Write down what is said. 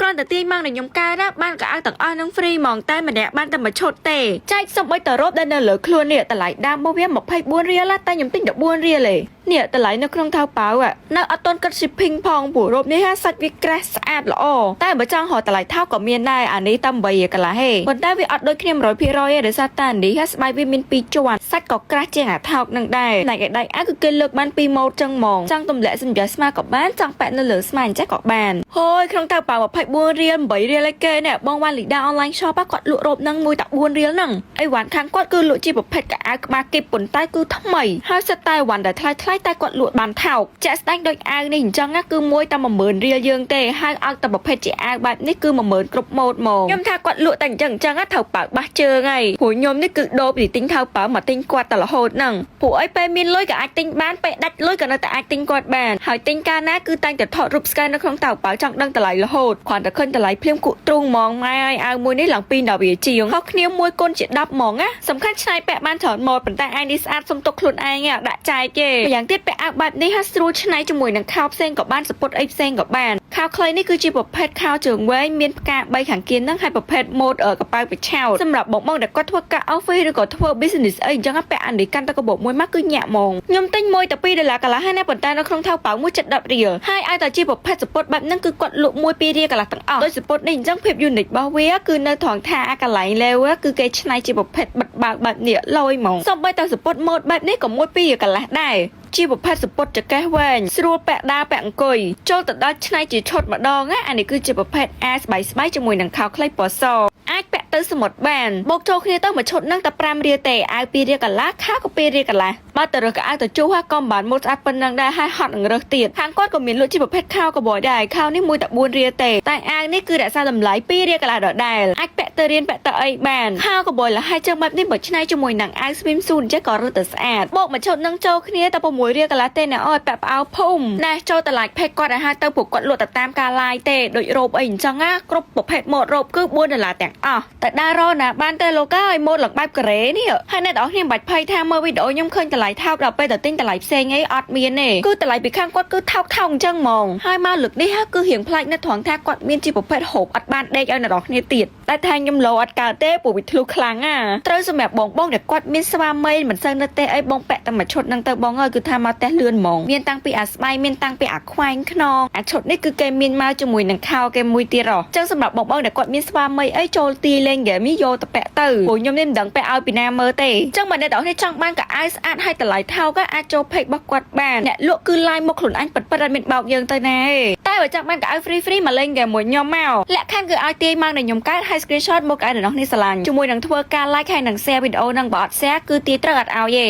គ្រាន់តែទាញមកនឹងខ្ញុំកែណាបានក៏ឲ្យទាំងអស់នឹង free ហ្មងតែម្នាក់បានតែមួយឈុតទេចែកសុំឲ្យតរ៉ូបដែលនៅលើខ្លួននេះតម្លៃដើមរបស់វា24រៀលតែខ្ញុំទិញ14រៀលទេនេះតម្លៃនៅក្នុងថៅប៉ៅនៅអត់ទាន់គិត shipping ផងព្រោះរ៉ូបនេះសាច់វាក្រាស់ស្អាតល្អតែបើចង់រកតម្លៃថៅក៏មានដែរអានេះតែ8កន្លះហេប៉ុន្តែវាអត់ដូចគ្នា100%ទេដោយសារតែនេះស្បែកវាមាន2ជាន់សាច់ក៏ក្រាស់ជាងអាថោកនឹងដែរណែកដៃគឺគេលើកបាន2ម៉ូតចឹងហ្មងចង់ទម្លាក់សម្រាប់ស្មាក៏បានចង់ពាក់នៅលើស្មាអញ្ចឹងក៏បានហើយក្នុងថៅប៉ៅ24រៀល8រៀលឯគេនេះបងវ៉ាលីដា online shop គាត់លក់រ៉ូបនឹងមួយតែ4រៀលហ្នឹងអីវ៉ាន់ខាងគាត់គឺលក់ជាប្រភេទកៅអៅក្បាលគីបប៉ុន្តែគឺថ្មីហើយសិតតែវ៉ាន់ដែលថ្លៃតែគាត់លក់បានថោកចាក់ស្ដែងដូចអាវនេះអញ្ចឹងគឺមួយតែ10000រៀលយើងទេហើយឲ្យតែប្រភេទជាអាវបែបនេះគឺ10000គ្រប់ម៉ូតហ្មងខ្ញុំថាគាត់លក់តែអញ្ចឹងថៅប៉ៅបាសជើងហើយព្រោះខ្ញុំនេះគឺដូរពីទិញថៅប៉ៅមកទិញគាត់តែរហូតហ្នឹងព្រោះអីពេលមានលុយក៏អាចទិញបានពេលដាច់លុយក៏នៅតែអាចទិញគាត់បានហើយទិញកាលណាគឺតែងតែថតរូប scan នៅក្នុងថៅប៉ៅចង់ដឹងតម្លៃរហូតគ្រាន់តែឃើញតម្លៃភ្លាមគក់ទ្រូងហ្មងម៉ែឲ្យអាវមួយនេះឡើង2ដល់វាជាងខុសគ្នាមួយគុណជា10ហ្មងណាសំខាន់ឆ្នៃពាក់បានច្រើនម៉ូតប៉ុន្តែអាយនេះស្អាតសុំទុកខ្លួនឯងដាក់ចែកទេម្យ៉ាងទៀតពាក់អាវបែបនេះហើយស្រួលឆ្នៃជាមួយនឹងខោផ្សេងក៏បានសពុតអីផ្សេងក៏បានខោខ្លីនេះគឺជាប្រភេទខោជើងវែងមានផ្កា3ខាងគៀនហ្នឹងហើយប្រភេទម៉ូតកប៉ៅបិឆោតសម្រាប់បងដែលគាត់ធ្វើការ office ឬក៏ធ្វើ business អីអញ្ចឹងពាក់អានេះកាន់តែកបោមួយមកគឺញាក់ហ្មងខ្ញុំទិញមួយតែ$2កន្លះហើយណាប៉ុន្តែនៅក្នុងថៅប៉ៅមួយ70រៀលហើយឲ្យតែជាប្រភេទសពុតបែបហ្នឹងគឺគាត់លក់មួយ2រៀលកន្លះទាំងអស់ដោយសពុតនេះអញ្ចឹងភាព unique របស់វាគឺនៅត្រង់ថាអាកន្លែងលេវគឺគេឆ្នៃជាប្រភេទបិទបើកបែបនេះលយហ្មងសូម្បីតែសពុតម៉ូតបែបនេះក៏មួយ2រៀលកន្លះដែរជាប្រភេទសពុតចកេះវែងស្រួលពាក់ដាពាក់អង្គុយចូលទៅដល់ឆ្នៃជាឈុតម្ដងអានេះគឺជាប្រភេទអាស្បៃជាមួយនឹងខោខ្លីពណ៌សអាចពាក់ទៅសមុទ្របានបូកចូលគ្នាទៅមួយឈុតហ្នឹងតែ5រៀលទេអាវ2រៀលកន្លះខោក៏2រៀលកន្លះបើទៅរើសក៏អាវទៅជុះក៏មិនបានម៉ូតស្អាតប៉ុណ្ណឹងដែរហើយហត់នឹងរើសទៀតខាងគាត់ក៏មានលក់ជាប្រភេទខោក៏បយដែរខោនេះមួយតែ4រៀលទេតែអាវនេះគឺរក្សាតម្លៃ2រៀលកន្លះដដែលអាចពាក់ទៅរៀនពាក់ទៅអីបានខោក៏បយលហើយចឹងបែបនេះបើឆ្នៃជាមួយនឹងអាវ swim suit ចេះក៏រើសទៅស្អាតបូកមួយឈុតហ្នឹងចូលគ្នាតែ6រៀលកន្លះទេណែអើយពាក់ផ្អើភូមិណែចូលតឡាច់ផេកគាត់ឲ្យហៅទៅពួកគាត់លក់ទៅតាមការ live ទេដូចរ៉ូបអីអញ្ចឹងគ្រប់ប្រភេទម៉ូតរ៉ូបគឺ$4ទាំងអស់តែដើររណាបានតែលោកឲ្យម៉ូតឡើងបែបកូរ៉េនេះហើយអ្នកនរគ្នាមិនបាច់ភ័យថាមើលវីដេអូខ្ញុំឃើញតម្លៃថោកដល់ពេលទៅទិញតម្លៃផ្សេងអីអត់មានទេគឺតម្លៃពីខាងគាត់គឺថោកអញ្ចឹងហ្មងហើយមកលើកនេះគឺរៀងប្លែកនៅត្រង់ថាគាត់មានជាប្រភេទហូបអត់បានដេកឲ្យអ្នកនរគ្នាទៀតតែថាខ្ញុំលោអត់កើតទេព្រោះវាធ្លុះខ្លាំងត្រូវសម្រាប់បងដែលគាត់មានស្វាមីមិនសូវនៅទេអីបងពាក់តែមួយឈុតហ្នឹងទៅបងអើយគឺថាមកតែលឿនហ្មងមានតាំងពីអាស្បៃមានតាំងពីអាខ្វែងខ្នងអាឈុតនេះគឺគេមានមកជាមួយនឹងខោគេមួយទៀតអញ្ចឹងសម្រាប់បងដែលគាត់មានស្វាមីអីចូលទីលេងហ្គេមយកទៅពាក់ទៅព្រោះខ្ញុំនេះមិនដឹងពាក់ឲ្យពីណាមើលទេអញ្ចឹងបើអ្នកនរគ្នាចង់បានកៅអៅស្អាតហើយតម្លៃថោកអាចចូល page របស់គាត់បានអ្នកលក់គឺ live មកខ្លួនអញប៉ិតអត់មានបោកយើងទៅណាទេតែបើចង់បានកៅអៅ free មកលេងហ្គេមមួយខ្ញុំមកលក្ខខណ្ឌគឺឲ្យទាញមកនឹងខ្ញុំកើតហើយ screenshot មកឲ្យអ្នកនរគ្នាស្រឡាញ់ជាមួយនឹងធ្វើការ like ហើយនឹង share វីដេអូនឹងបើអត់ share គឺទាយត្រូវអត់ឲ្យទេ